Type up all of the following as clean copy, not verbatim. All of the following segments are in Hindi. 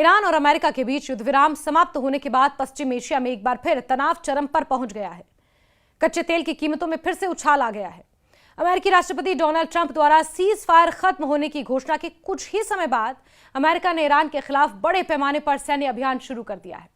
ईरान और अमेरिका के बीच युद्ध विराम समाप्त होने के बाद पश्चिम एशिया में एक बार फिर तनाव चरम पर पहुंच गया है। कच्चे तेल की कीमतों में फिर से उछाल आ गया है। अमेरिकी राष्ट्रपति डोनाल्ड ट्रंप द्वारा सीज फायर खत्म होने की घोषणा के कुछ ही समय बाद अमेरिका ने ईरान के खिलाफ बड़े पैमाने पर सैन्य अभियान शुरू कर दिया है।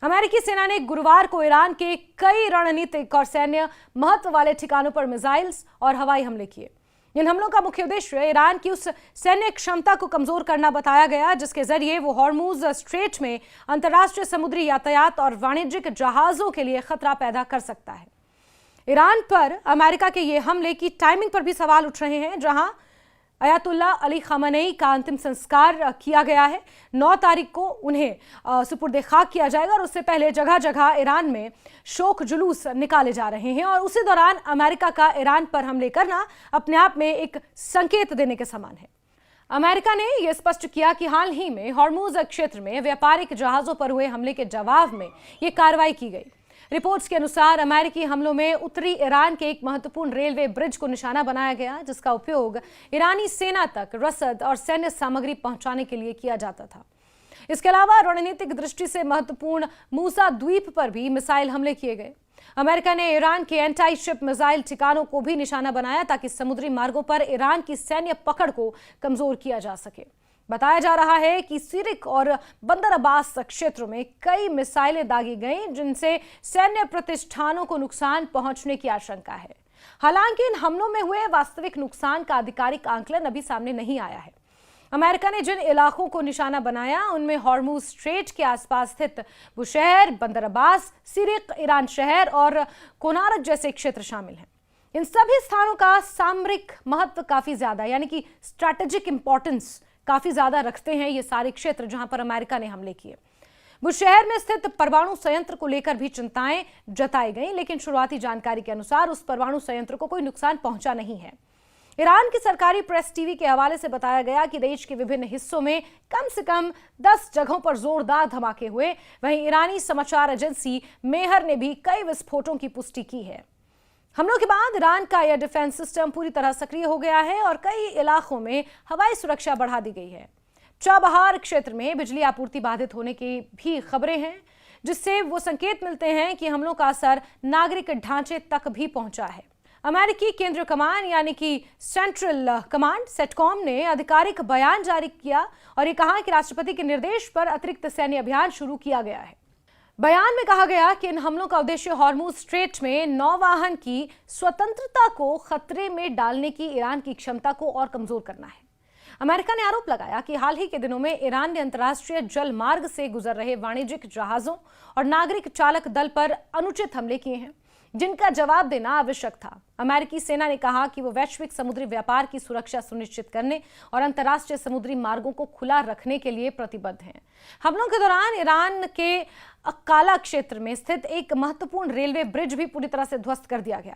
अमेरिकी सेना ने गुरुवार को ईरान के कई रणनीतिक और सैन्य महत्व वाले ठिकानों पर मिसाइल्स और हवाई हमले किए। इन हमलों का मुख्य उद्देश्य ईरान की उस सैन्य क्षमता को कमजोर करना बताया गया जिसके जरिए वो हॉर्मुज स्ट्रेट में अंतर्राष्ट्रीय समुद्री यातायात और वाणिज्यिक जहाजों के लिए खतरा पैदा कर सकता है। ईरान पर अमेरिका के ये हमले की टाइमिंग पर भी सवाल उठ रहे हैं। जहां अयातुल्ला अली खामनेई का अंतिम संस्कार किया गया है, 9 तारीख को उन्हें सुपुर्द खाक किया जाएगा और उससे पहले जगह जगह ईरान में शोक जुलूस निकाले जा रहे हैं और उसी दौरान अमेरिका का ईरान पर हमले करना अपने आप में एक संकेत देने के समान है। अमेरिका ने यह स्पष्ट किया कि हाल ही में हॉर्मुज क्षेत्र में व्यापारिक जहाजों पर हुए हमले के जवाब में यह कार्रवाई की गई। रिपोर्ट्स के अनुसार अमेरिकी हमलों में उत्तरी ईरान के एक महत्वपूर्ण रेलवे ब्रिज को निशाना बनाया गया जिसका उपयोग ईरानी सेना तक रसद और सैन्य सामग्री पहुंचाने के लिए किया जाता था। इसके अलावा रणनीतिक दृष्टि से महत्वपूर्ण मूसा द्वीप पर भी मिसाइल हमले किए गए। अमेरिका ने ईरान के एंटी शिप मिसाइल ठिकानों को भी निशाना बनाया ताकि समुद्री मार्गों पर ईरान की सैन्य पकड़ को कमजोर किया जा सके। बताया जा रहा है कि सिरिक और बंदर अब्बास क्षेत्रों में कई मिसाइलें दागी गईं जिनसे सैन्य प्रतिष्ठानों को नुकसान पहुंचने की आशंका है। हालांकि इन हमलों में हुए वास्तविक नुकसान का आधिकारिक आंकलन अभी सामने नहीं आया है। अमेरिका ने जिन इलाकों को निशाना बनाया उनमें हॉर्मुज स्ट्रेट के आसपास स्थित बुशहर, बंदर अब्बास, सिरिक, ईरान शहर और कोनारक जैसे क्षेत्र शामिल हैं। इन सभी स्थानों का सामरिक महत्व काफी ज्यादा यानी कि स्ट्रैटेजिक इंपॉर्टेंस काफी ज्यादा रखते हैं ये सारे क्षेत्र जहां पर अमेरिका ने हमले किए। बुशहर में स्थित परमाणु संयंत्र को लेकर भी चिंताएं जताई गई, लेकिन शुरुआती जानकारी के अनुसार उस परमाणु संयंत्र को कोई नुकसान पहुंचा नहीं है। ईरान की सरकारी प्रेस टीवी के हवाले से बताया गया कि देश के विभिन्न हिस्सों में कम से कम 10 जगहों पर जोरदार धमाके हुए। वहीं ईरानी समाचार एजेंसी मेहर ने भी कई विस्फोटों की पुष्टि की है। हमलों के बाद ईरान का एयर डिफेंस सिस्टम पूरी तरह सक्रिय हो गया है और कई इलाकों में हवाई सुरक्षा बढ़ा दी गई है। चाबहार क्षेत्र में बिजली आपूर्ति बाधित होने की भी खबरें हैं जिससे वो संकेत मिलते हैं कि हमलों का असर नागरिक ढांचे तक भी पहुंचा है। अमेरिकी केंद्रीय कमान यानी कि सेंट्रल कमांड सेटकॉम ने आधिकारिक बयान जारी किया और ये कहा कि राष्ट्रपति के निर्देश पर अतिरिक्त सैन्य अभियान शुरू किया गया है। बयान में कहा गया कि इन हमलों का उद्देश्य हॉर्मुज स्ट्रेट में नौवाहन की स्वतंत्रता को खतरे में डालने की ईरान की क्षमता को और कमजोर करना है। अमेरिका ने आरोप लगाया कि हाल ही के दिनों में ईरान ने अंतर्राष्ट्रीय जल मार्ग से गुजर रहे वाणिज्यिक जहाजों और नागरिक चालक दल पर अनुचित हमले किए हैं जिनका जवाब देना आवश्यक था। अमेरिकी सेना ने कहा कि वो वैश्विक समुद्री व्यापार की सुरक्षा सुनिश्चित करने और अंतर्राष्ट्रीय समुद्री मार्गों को खुला रखने के लिए प्रतिबद्ध हैं। हमलों के दौरान ईरान के अक्काला क्षेत्र में स्थित एक महत्वपूर्ण रेलवे ब्रिज भी पूरी तरह से ध्वस्त कर दिया गया।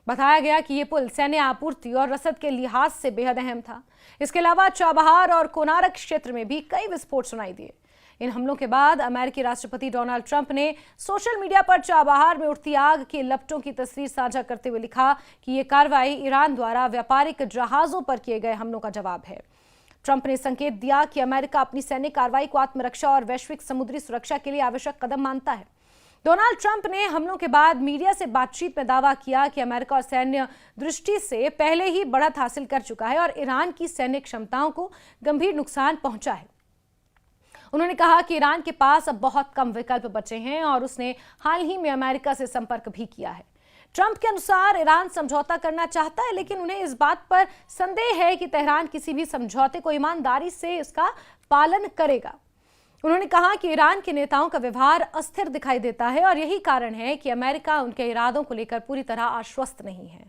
बताया गया कि यह पुल सैन्य आपूर्ति और रसद के लिहाज से बेहद अहम था। इसके अलावा चाबहार और कोनारक क्षेत्र में भी कई विस्फोट सुनाई दिए। इन हमलों के बाद अमेरिकी राष्ट्रपति डोनाल्ड ट्रंप ने सोशल मीडिया पर चाबहार में उठती आग की लपटों की तस्वीर साझा करते हुए लिखा कि यह कार्रवाई ईरान द्वारा व्यापारिक जहाजों पर किए गए हमलों का जवाब है। ट्रंप ने संकेत दिया कि अमेरिका अपनी सैन्य कार्रवाई को आत्मरक्षा और वैश्विक समुद्री सुरक्षा के लिए आवश्यक कदम मानता है। डोनाल्ड ट्रंप ने हमलों के बाद मीडिया से बातचीत में दावा किया कि अमेरिका और सैन्य दृष्टि से पहले ही बढ़त हासिल कर चुका है और ईरान की सैन्य क्षमताओं को गंभीर नुकसान पहुंचा है। उन्होंने कहा कि ईरान के पास अब बहुत कम विकल्प बचे हैं और उसने हाल ही में अमेरिका से संपर्क भी किया है। ट्रंप के अनुसार ईरान समझौता करना चाहता है लेकिन उन्हें इस बात पर संदेह है कि तेहरान किसी भी समझौते को ईमानदारी से इसका पालन करेगा। उन्होंने कहा कि ईरान के नेताओं का व्यवहार अस्थिर दिखाई देता है और यही कारण है कि अमेरिका उनके इरादों को लेकर पूरी तरह आश्वस्त नहीं है।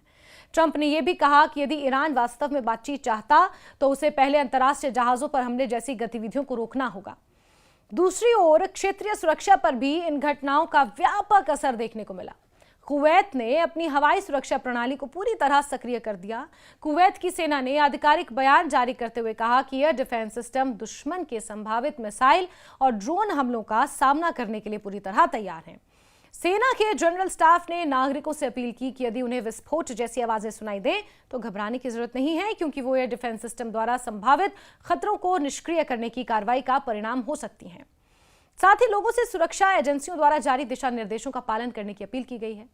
ट्रंप ने यह भी कहा कि यदि ईरान वास्तव में बातचीत चाहता तो उसे पहले अंतर्राष्ट्रीय जहाजों पर हमले जैसी गतिविधियों को रोकना होगा। दूसरी ओर क्षेत्रीय सुरक्षा पर भी इन घटनाओं का व्यापक असर देखने को मिला। कुवैत ने अपनी हवाई सुरक्षा प्रणाली को पूरी तरह सक्रिय कर दिया। कुवैत की सेना ने आधिकारिक बयान जारी करते हुए कहा कि एयर डिफेंस सिस्टम दुश्मन के संभावित मिसाइल और ड्रोन हमलों का सामना करने के लिए पूरी तरह तैयार है। सेना के जनरल स्टाफ ने नागरिकों से अपील की कि यदि उन्हें विस्फोट जैसी आवाजें सुनाई दें तो घबराने की जरूरत नहीं है, क्योंकि वो एयर डिफेंस सिस्टम द्वारा संभावित खतरों को निष्क्रिय करने की कार्रवाई का परिणाम हो सकती हैं। साथ ही लोगों से सुरक्षा एजेंसियों द्वारा जारी दिशा निर्देशों का पालन करने की अपील की गई है।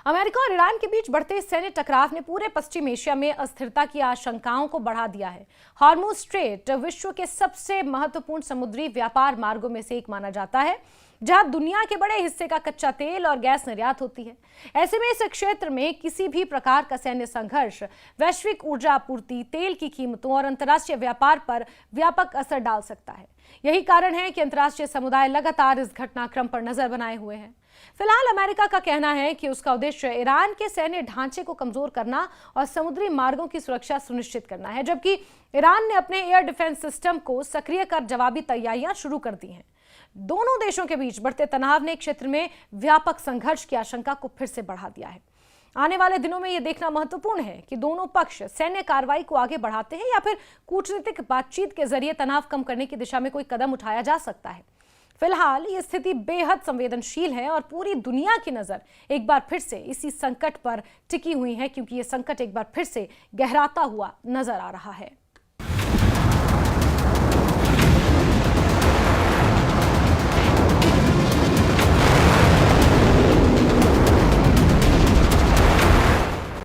अमेरिका और ईरान के बीच बढ़ते सैन्य टकराव ने पूरे पश्चिम एशिया में अस्थिरता की आशंकाओं को बढ़ा दिया है। हॉर्मुज स्ट्रेट विश्व के सबसे महत्वपूर्ण समुद्री व्यापार मार्गों में से एक माना जाता है, जहां दुनिया के बड़े हिस्से का कच्चा तेल और गैस निर्यात होती है। ऐसे में इस क्षेत्र में किसी भी प्रकार का सैन्य संघर्ष वैश्विक ऊर्जा आपूर्ति, तेल की कीमतों और अंतर्राष्ट्रीय व्यापार पर व्यापक असर डाल सकता है। यही कारण है कि अंतर्राष्ट्रीय समुदाय लगातार इस घटनाक्रम पर नजर बनाए हुए है। फिलहाल अमेरिका का कहना है कि उसका उद्देश्य ईरान के सैन्य ढांचे को कमजोर करना और समुद्री मार्गों की सुरक्षा सुनिश्चित करना है, जबकि ईरान ने अपने एयर डिफेंस सिस्टम को सक्रिय कर जवाबी तैयारियां शुरू कर दी हैं। दोनों देशों के बीच बढ़ते तनाव ने क्षेत्र में व्यापक संघर्ष की आशंका को फिर से बढ़ा दिया है। आने वाले दिनों में यह देखना महत्वपूर्ण है कि दोनों पक्ष सैन्य कार्रवाई को आगे बढ़ाते हैं या फिर कूटनीतिक बातचीत के जरिए तनाव कम करने की दिशा में कोई कदम उठाया जा सकता है। फिलहाल ये स्थिति बेहद संवेदनशील है और पूरी दुनिया की नजर एक बार फिर से इसी संकट पर टिकी हुई है, क्योंकि ये संकट एक बार फिर से गहराता हुआ नजर आ रहा है।